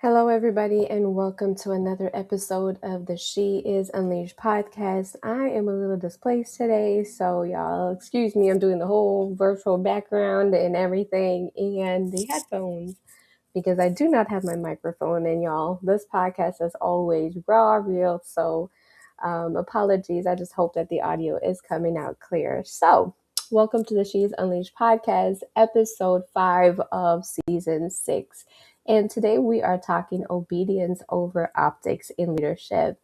Hello, everybody, and welcome to another episode of the She Is Unleashed podcast. I am a little displaced today, so y'all excuse me. I'm doing the whole virtual background and everything, and the headphones because I do not have my microphone. And y'all, this podcast is always raw, real. So, apologies. I just hope that the audio is coming out clear. So, welcome to the She Is Unleashed podcast, episode 5 of season 6. And today we are talking obedience over optics in leadership.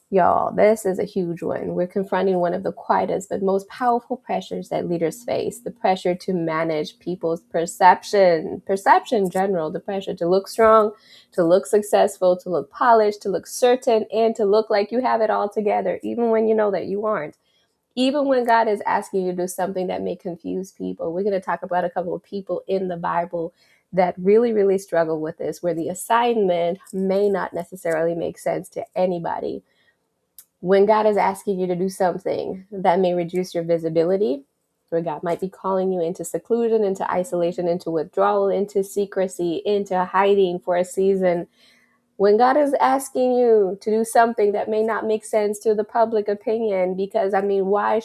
Y'all, this is a huge one. We're confronting one of the quietest but most powerful pressures that leaders face, the pressure to manage people's perception in general, the pressure to look strong, to look successful, to look polished, to look certain, and to look like you have it all together, even when you know that you aren't. Even when God is asking you to do something that may confuse people. We're going to talk about a couple of people in the Bible that really, really struggle with this, where the assignment may not necessarily make sense to anybody. When God is asking you to do something that may reduce your visibility, where God might be calling you into seclusion, into isolation, into withdrawal, into secrecy, into hiding for a season, when God is asking you to do something that may not make sense to the public opinion, because why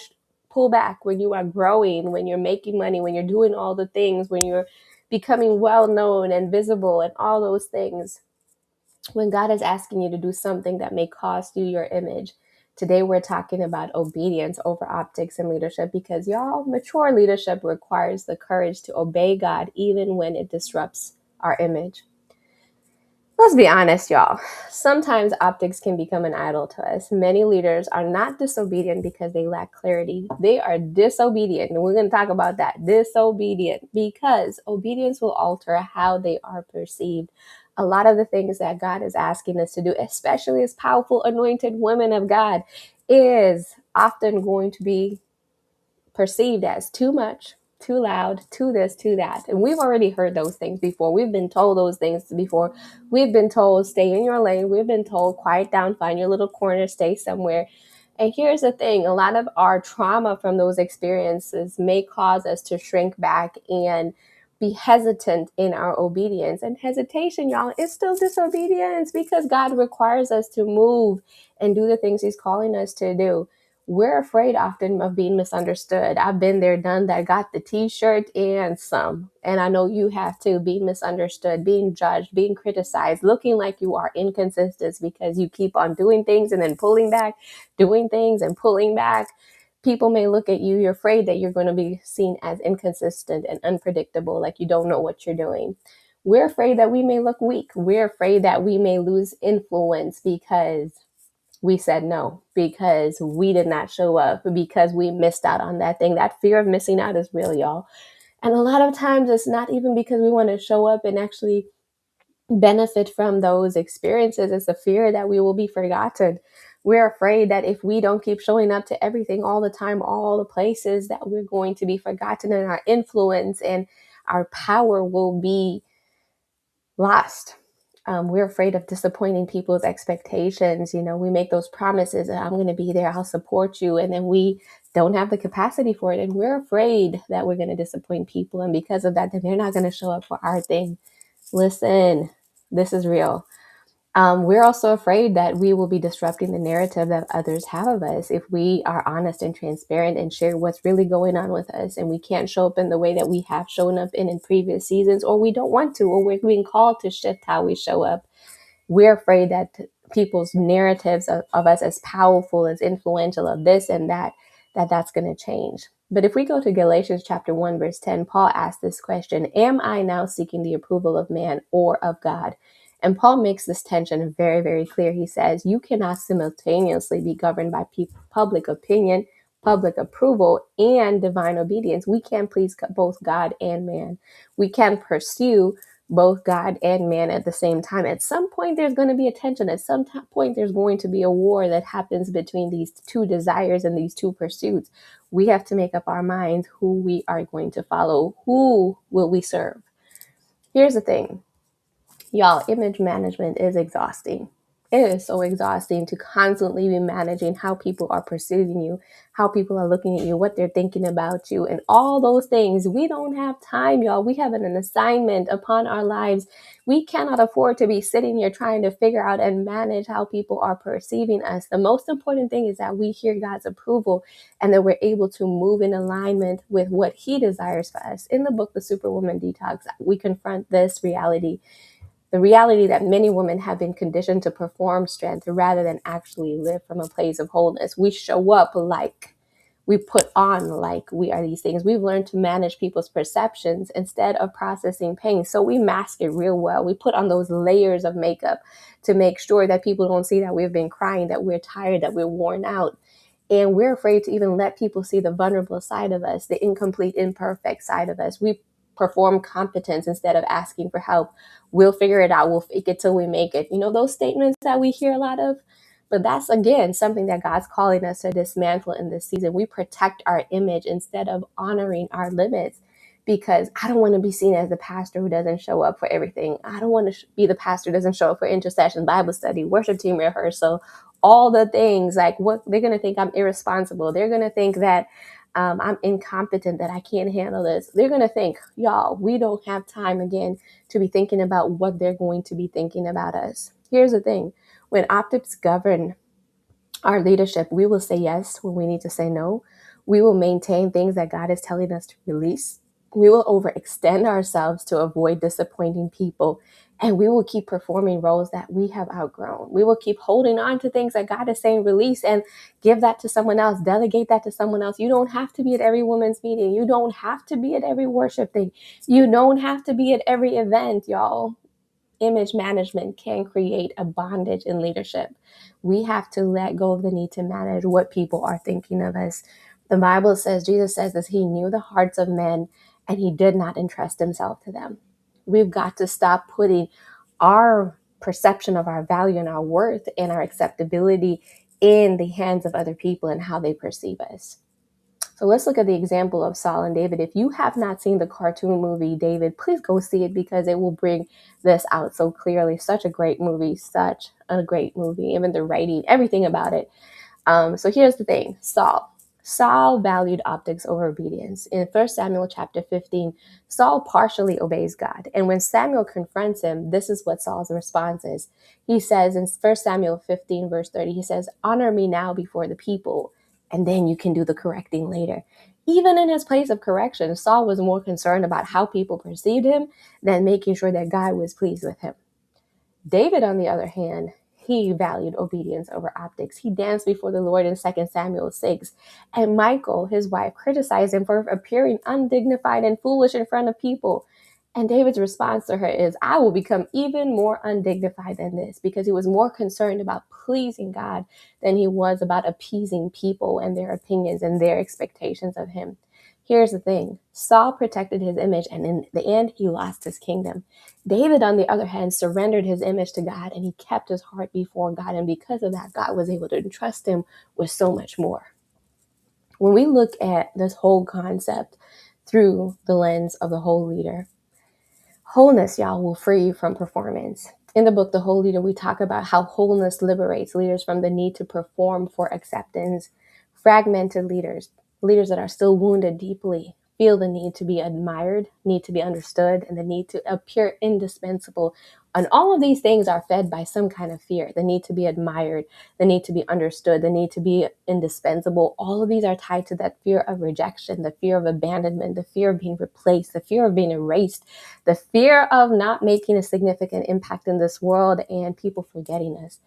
pull back when you are growing, when you're making money, when you're doing all the things, when you're becoming well known and visible and all those things, when God is asking you to do something that may cost you your image. Today, we're talking about obedience over optics in leadership because y'all, mature leadership requires the courage to obey God even when it disrupts our image. Let's be honest, y'all. Sometimes optics can become an idol to us. Many leaders are not disobedient because they lack clarity. They are disobedient, and we're going to talk about that. Disobedient because obedience will alter how they are perceived. A lot of the things that God is asking us to do, especially as powerful, anointed women of God, is often going to be perceived as too much, too loud, too this, too that. And we've already heard those things before. We've been told those things before. We've been told, stay in your lane. We've been told, quiet down, find your little corner, stay somewhere. And here's the thing, a lot of our trauma from those experiences may cause us to shrink back and be hesitant in our obedience. And hesitation, y'all, is still disobedience because God requires us to move and do the things He's calling us to do. We're afraid often of being misunderstood. I've been there, done that, got the t-shirt and some. And I know you have too, being misunderstood, being judged, being criticized, looking like you are inconsistent because you keep on doing things and then pulling back, doing things and pulling back. People may look at you, you're afraid that you're going to be seen as inconsistent and unpredictable, like you don't know what you're doing. We're afraid that we may look weak. We're afraid that we may lose influence because we said no, because we did not show up, because we missed out on that thing. That fear of missing out is real, y'all. And a lot of times it's not even because we want to show up and actually benefit from those experiences. It's a fear that we will be forgotten. We're afraid that if we don't keep showing up to everything all the time, all the places, that we're going to be forgotten and our influence and our power will be lost. We're afraid of disappointing people's expectations. You know, we make those promises that I'm going to be there, I'll support you. And then we don't have the capacity for it. And we're afraid that we're going to disappoint people. And because of that, then they're not going to show up for our thing. Listen, this is real. We're also afraid that we will be disrupting the narrative that others have of us if we are honest and transparent and share what's really going on with us. And we can't show up in the way that we have shown up in previous seasons, or we don't want to, or we're being called to shift how we show up. We're afraid that people's narratives of us as powerful, as influential, of this and that, that's going to change. But if we go to Galatians chapter 1, verse 10, Paul asked this question: am I now seeking the approval of man or of God? And Paul makes this tension very, very clear. He says, you cannot simultaneously be governed by public opinion, public approval, and divine obedience. We can't please both God and man. We can't pursue both God and man at the same time. At some point, there's going to be a tension. At some point, there's going to be a war that happens between these two desires and these two pursuits. We have to make up our minds who we are going to follow. Who will we serve? Here's the thing. Y'all, image management is exhausting. It is so exhausting to constantly be managing how people are perceiving you, how people are looking at you, what they're thinking about you, and all those things. We don't have time, y'all. We have an assignment upon our lives. We cannot afford to be sitting here trying to figure out and manage how people are perceiving us. The most important thing is that we hear God's approval and that we're able to move in alignment with what He desires for us. In the book, The Superwoman Detox, we confront this reality, the reality that many women have been conditioned to perform strength rather than actually live from a place of wholeness. We show up like we put on like we are these things. We've learned to manage people's perceptions instead of processing pain. So we mask it real well. We put on those layers of makeup to make sure that people don't see that we've been crying, that we're tired, that we're worn out. And we're afraid to even let people see the vulnerable side of us, the incomplete, imperfect side of us. We perform competence instead of asking for help. We'll figure it out. We'll fake it till we make it. You know, those statements that we hear a lot of? But that's, again, something that God's calling us to dismantle in this season. We protect our image instead of honoring our limits, because I don't want to be seen as the pastor who doesn't show up for everything. I don't want to be the pastor who doesn't show up for intercession, Bible study, worship team rehearsal, all the things. Like, what they're going to think I'm irresponsible. They're going to think that I'm incompetent, that I can't handle this. They're going to think, y'all, we don't have time, again, to be thinking about what they're going to be thinking about us. Here's the thing. When optics govern our leadership, we will say yes when we need to say no. We will maintain things that God is telling us to release. We will overextend ourselves to avoid disappointing people. And we will keep performing roles that we have outgrown. We will keep holding on to things that God is saying release and give that to someone else, delegate that to someone else. You don't have to be at every women's meeting. You don't have to be at every worship thing. You don't have to be at every event, y'all. Image management can create a bondage in leadership. We have to let go of the need to manage what people are thinking of us. The Bible says, Jesus says this, He knew the hearts of men and He did not entrust Himself to them. We've got to stop putting our perception of our value and our worth and our acceptability in the hands of other people and how they perceive us. So let's look at the example of Saul and David. If you have not seen the cartoon movie David, please go see it, because it will bring this out so clearly. Such a great movie, even the writing, everything about it. So here's the thing. Saul valued optics over obedience. In 1 Samuel chapter 15, Saul partially obeys God. And when Samuel confronts him, this is what Saul's response is. He says in 1 Samuel 15, verse 30, he says, "Honor me now before the people, and then you can do the correcting later." Even in his place of correction, Saul was more concerned about how people perceived him than making sure that God was pleased with him. David, on the other hand, he valued obedience over optics. He danced before the Lord in 2 Samuel 6. And Michal, his wife, criticized him for appearing undignified and foolish in front of people. And David's response to her is, "I will become even more undignified than this," because he was more concerned about pleasing God than he was about appeasing people and their opinions and their expectations of him. Here's the thing. Saul protected his image, and in the end, he lost his kingdom. David, on the other hand, surrendered his image to God, and he kept his heart before God. And because of that, God was able to entrust him with so much more. When we look at this whole concept through the lens of the whole leader, wholeness, y'all, will free you from performance. In the book, The Whole Leader, we talk about how wholeness liberates leaders from the need to perform for acceptance. Fragmented leaders that are still wounded deeply, feel the need to be admired, need to be understood, and the need to appear indispensable. And all of these things are fed by some kind of fear: the need to be admired, the need to be understood, the need to be indispensable. All of these are tied to that fear of rejection, the fear of abandonment, the fear of being replaced, the fear of being erased, the fear of not making a significant impact in this world and people forgetting us.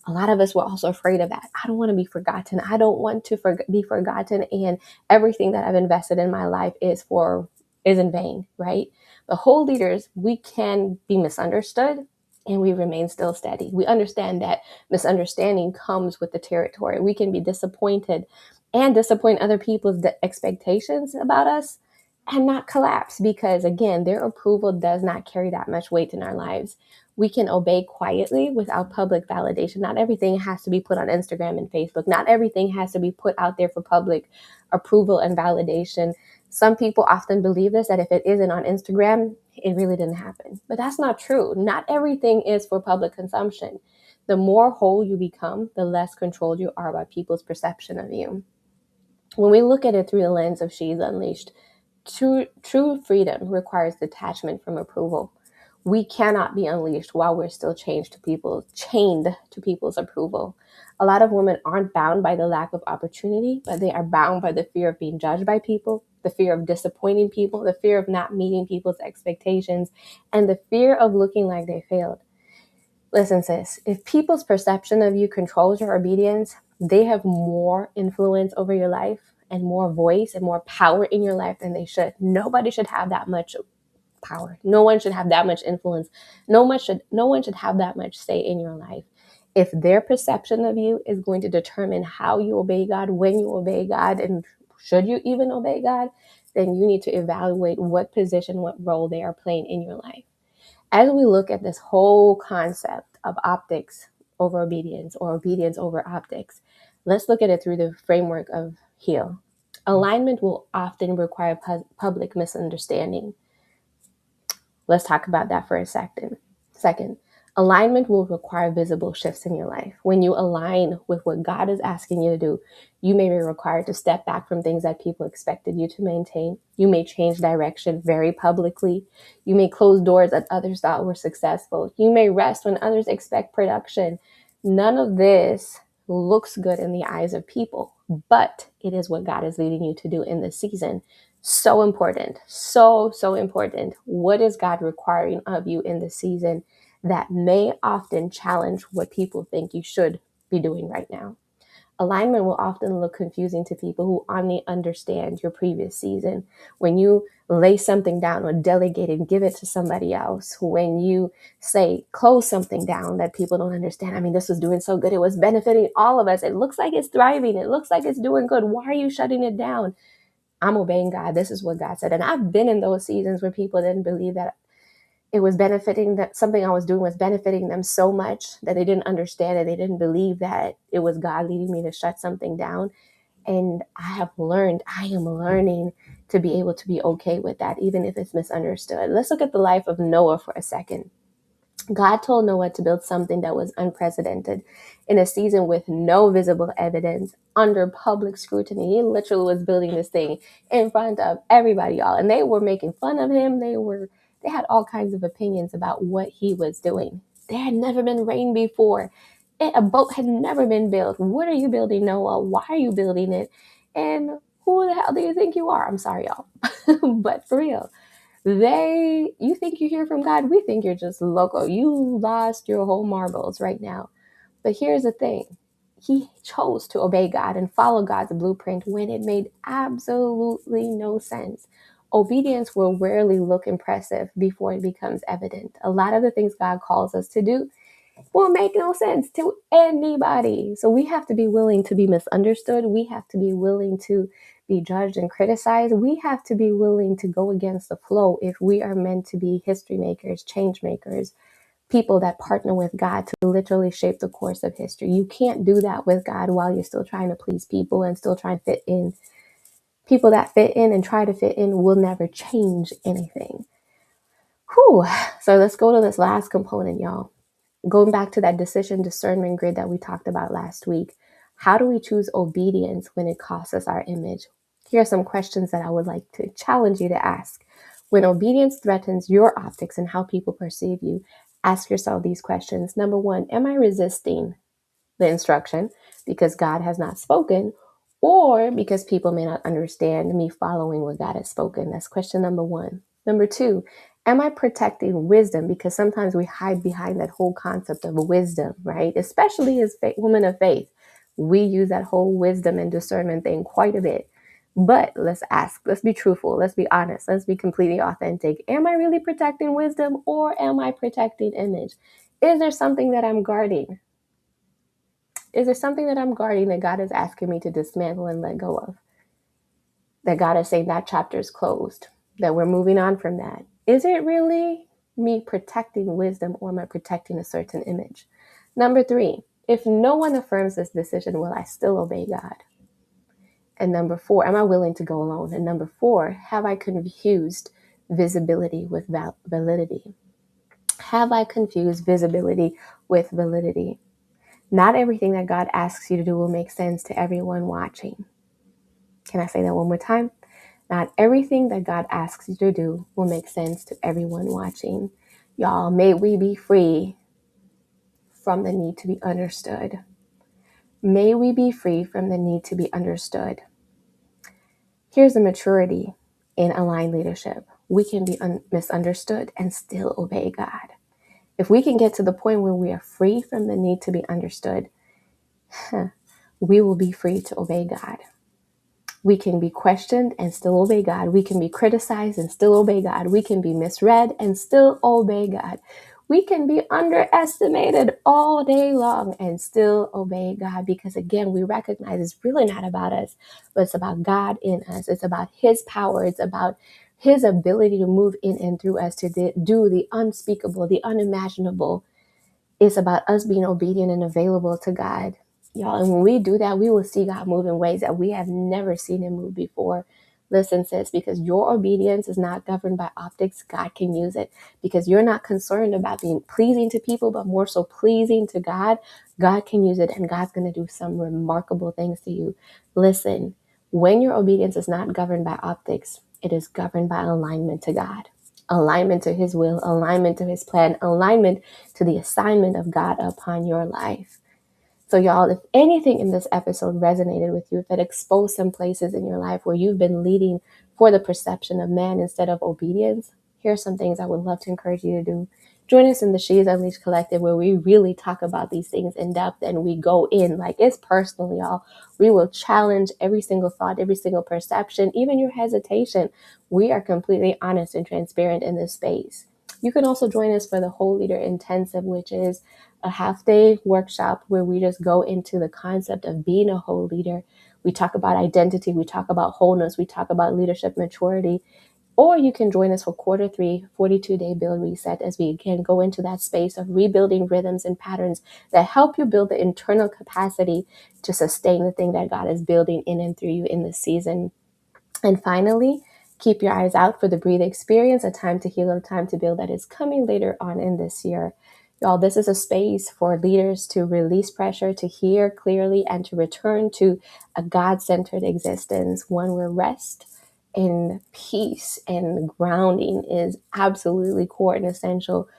A lot of us were also afraid of that. I don't want to be forgotten. I don't want to be forgotten, and everything that I've invested in my life is in vain, right? The whole leaders, we can be misunderstood and we remain still steady. We understand that misunderstanding comes with the territory. We can be disappointed and disappoint other people's expectations about us and not collapse, because, again, their approval does not carry that much weight in our lives. We can obey quietly without public validation. Not everything has to be put on Instagram and Facebook. Not everything has to be put out there for public approval and validation. Some people often believe this, that if it isn't on Instagram, it really didn't happen. But that's not true. Not everything is for public consumption. The more whole you become, the less controlled you are by people's perception of you. When we look at it through the lens of She's Unleashed, true freedom requires detachment from approval. We cannot be unleashed while we're still chained to people's approval. A lot of women aren't bound by the lack of opportunity, but they are bound by the fear of being judged by people, the fear of disappointing people, the fear of not meeting people's expectations, and the fear of looking like they failed. Listen, sis, if people's perception of you controls your obedience, they have more influence over your life and more voice and more power in your life than they should. Nobody should have that much power. No one should have that much influence. No one should have that much say in your life. If their perception of you is going to determine how you obey God, when you obey God, and should you even obey God, then you need to evaluate what position, what role they are playing in your life. As we look at this whole concept of optics over obedience or obedience over optics, let's look at it through the framework of HEAL. Alignment will often require public misunderstanding. Let's talk about that for a second. Alignment will require visible shifts in your life. When you align with what God is asking you to do, you may be required to step back from things that people expected you to maintain. You may change direction very publicly. You may close doors that others thought were successful. You may rest when others expect production. None of this looks good in the eyes of people, but it is what God is leading you to do in this season. So important. So important. What is God requiring of you in this season that may often challenge what people think you should be doing right now? Alignment will often look confusing to people who only understand your previous season. When you lay something down or delegate and give it to somebody else, when you say close something down that people don't understand. I mean, this was doing so good. It was benefiting all of us. It looks like it's thriving. It looks like it's doing good. Why are you shutting it down? I'm obeying God. This is what God said. And I've been in those seasons where people didn't believe that it was benefiting, that something I was doing was benefiting them so much that they didn't understand it. They didn't believe that it was God leading me to shut something down. And I am learning to be able to be okay with that, even if it's misunderstood. Let's look at the life of Noah for a second. God told Noah to build something that was unprecedented in a season with no visible evidence, under public scrutiny. He literally was building this thing in front of everybody, y'all. And they were making fun of him. They had all kinds of opinions about what he was doing. There had never been rain before. A boat had never been built. What are you building, Noah? Why are you building it? And who the hell do you think you are? I'm sorry, y'all. But for real. You think you hear from God, we think you're just loco. You lost your whole marbles right now. But here's the thing. He chose to obey God and follow God's blueprint when it made absolutely no sense. Obedience will rarely look impressive before it becomes evident. A lot of the things God calls us to do will make no sense to anybody. So we have to be willing to be misunderstood. We have to be willing to be judged and criticized. We have to be willing to go against the flow if we are meant to be history makers, change makers, people that partner with God to literally shape the course of history. You can't do that with God while you're still trying to please people and still trying to fit in. People that fit in and try to fit in will never change anything. Whew. So let's go to this last component, y'all. Going back to that decision discernment grid that we talked about last week, how do we choose obedience when it costs us our image? Here are some questions that I would like to challenge you to ask. When obedience threatens your optics and how people perceive you, ask yourself these questions. Number one, am I resisting the instruction because God has not spoken, or because people may not understand me following what God has spoken? That's question number one. Number two, am I protecting wisdom? Because sometimes we hide behind that whole concept of wisdom, right? Especially as women of faith, we use that whole wisdom and discernment thing quite a bit. But let's ask, let's be truthful, let's be honest, let's be completely authentic. Am I really protecting wisdom, or am I protecting image? Is there something that I'm guarding? Is there something that I'm guarding that God is asking me to dismantle and let go of? That God is saying that chapter is closed, that we're moving on from that. Is it really me protecting wisdom, or am I protecting a certain image? Number three, if no one affirms this decision, will I still obey God? And number 4, am I willing to go alone? And number 4, have I confused visibility with validity? Have I confused visibility with validity? Not everything that God asks you to do will make sense to everyone watching. Can I say that one more time? Not everything that God asks you to do will make sense to everyone watching. Y'all, may we be free from the need to be understood. May we be free from the need to be understood. Here's the maturity in aligned leadership. We can be misunderstood and still obey God. If we can get to the point where we are free from the need to be understood, we will be free to obey God. We can be questioned and still obey God. We can be criticized and still obey God. We can be misread and still obey God. We can be underestimated all day long and still obey God, because again, we recognize it's really not about us, but it's about God in us. It's about His power. It's about His ability to move in and through us to do the unspeakable, the unimaginable. It's about us being obedient and available to God, y'all. And when we do that, we will see God move in ways that we have never seen Him move before. Listen, sis, because your obedience is not governed by optics, God can use it. Because you're not concerned about being pleasing to people, but more so pleasing to God, God can use it, and God's going to do some remarkable things to you. Listen, when your obedience is not governed by optics, it is governed by alignment to God. Alignment to His will, alignment to His plan, alignment to the assignment of God upon your life. So y'all, if anything in this episode resonated with you, if it exposed some places in your life where you've been leading for the perception of man instead of obedience, here's some things I would love to encourage you to do. Join us in the She is Unleashed Collective, where we really talk about these things in depth and we go in like it's personal, y'all. We will challenge every single thought, every single perception, even your hesitation. We are completely honest and transparent in this space. You can also join us for the Whole Leader Intensive, which is a half-day workshop where we just go into the concept of being a whole leader. We talk about identity, we talk about wholeness, we talk about leadership maturity. Or you can join us for quarter 3, 42-day build reset, as we again go into that space of rebuilding rhythms and patterns that help you build the internal capacity to sustain the thing that God is building in and through you in this season. And finally, keep your eyes out for the Breathe Experience, a time to heal, a time to build, that is coming later on in this year. Y'all, this is a space for leaders to release pressure, to hear clearly, and to return to a God-centered existence, one where rest and peace and grounding is absolutely core and essential.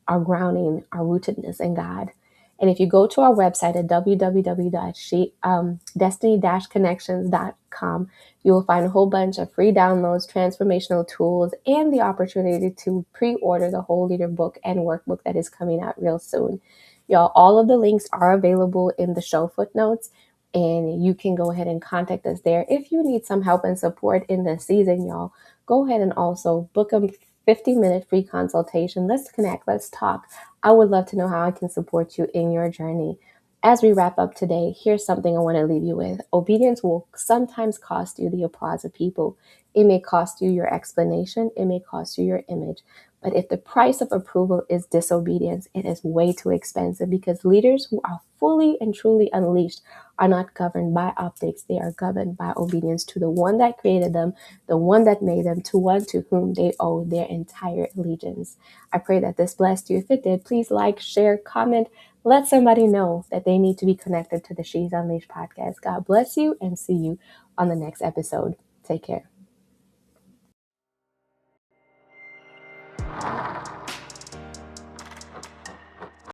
Our grounding, our rootedness in God. And if you go to our website at www.destiny-connections.com, you will find a whole bunch of free downloads, transformational tools, and the opportunity to pre-order the Whole Leader book and workbook that is coming out real soon. Y'all, all of the links are available in the show footnotes, and you can go ahead and contact us there. If you need some help and support in this season, y'all, go ahead and also book a 50-minute free consultation. Let's connect. Let's talk. I would love to know how I can support you in your journey. As we wrap up today, here's something I want to leave you with. Obedience will sometimes cost you the applause of people. It may cost you your explanation. It may cost you your image. But if the price of approval is disobedience, it is way too expensive, because leaders who are fully and truly unleashed are not governed by optics. They are governed by obedience to the one that created them, the one that made them, to one to whom they owe their entire allegiance. I pray that this blessed you. If it did, please like, share, comment. Let somebody know that they need to be connected to the She's Unleashed podcast. God bless you, and see you on the next episode. Take care.